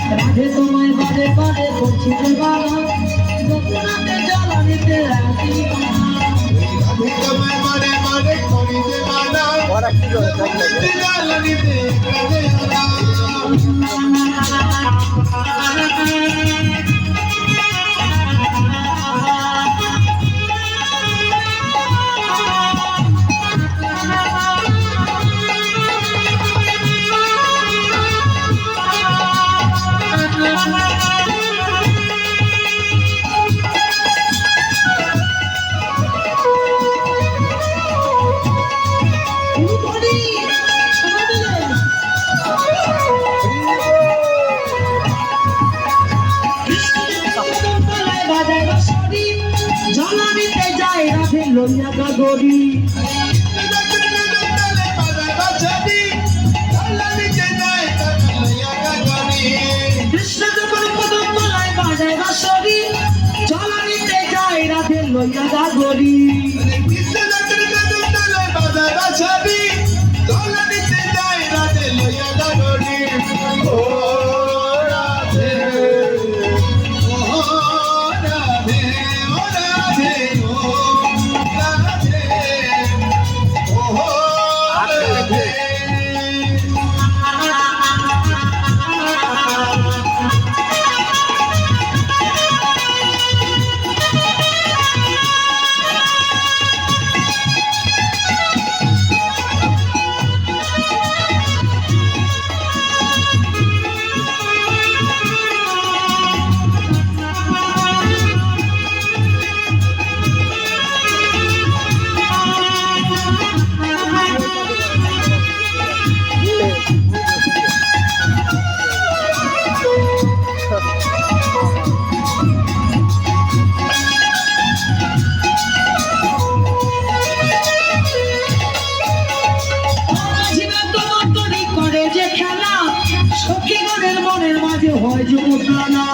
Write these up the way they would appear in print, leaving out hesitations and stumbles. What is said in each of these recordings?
রাধে তোমায় বাদে বাদে করছি যে বাবা যমুনাতে জ্বালানিতে রাখি রাধে তোমায় বাদে বাদে করি যে বাবা যমুনাতে জ্বালানিতে জ্বালানিতে যায় রাধে লইয়া গাগরি কৃষ্ণ যখন কদম তলায় বাজায় বাঁশরি জ্বালানিতে যায় রাধে লইয়া গাগরি কৃষ্ণ যখন কদম তলায় বাজায় বাঁশরি জ্বালানিতে যায় রাধে লইয়া গাগরি ও রাধে হয় যমুনা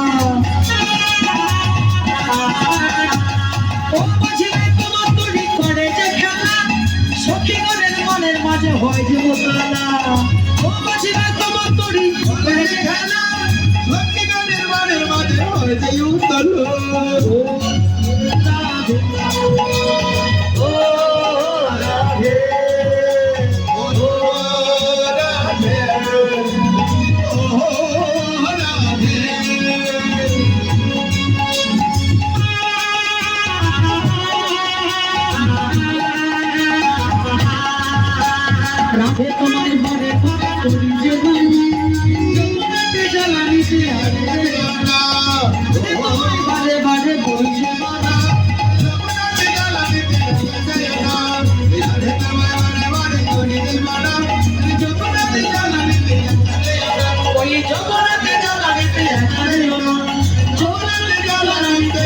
ও মাঝে তোমার তৈরি করে যে খেলা সখীগণের মনের মাঝে হয় যমুনা ও মাঝে তোমার তৈরি করে যে খেলা সখীগণের মনের মাঝে হয় যমুনা ও রাধে ও রাধে রাধে তোমার ঘরে করি যে যমুনাতে জ্বালানিতে তোমায় বারে বারে বলছে মানা যমুনাতে জ্বালানিতে রাধে তোমায় বারে বারে করি যে মানা যমুনাতে জ্বালানিতে ওই যমুনাতে জ্বালানিতে যমুনাতে জ্বালানিতে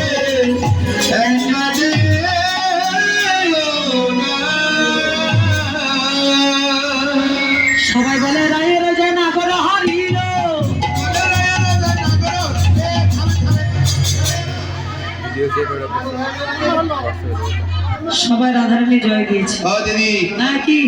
সবাই বলে রায়ের জয় না করো হারিল সবাই রাধারানী জয় দিয়েছে নাকি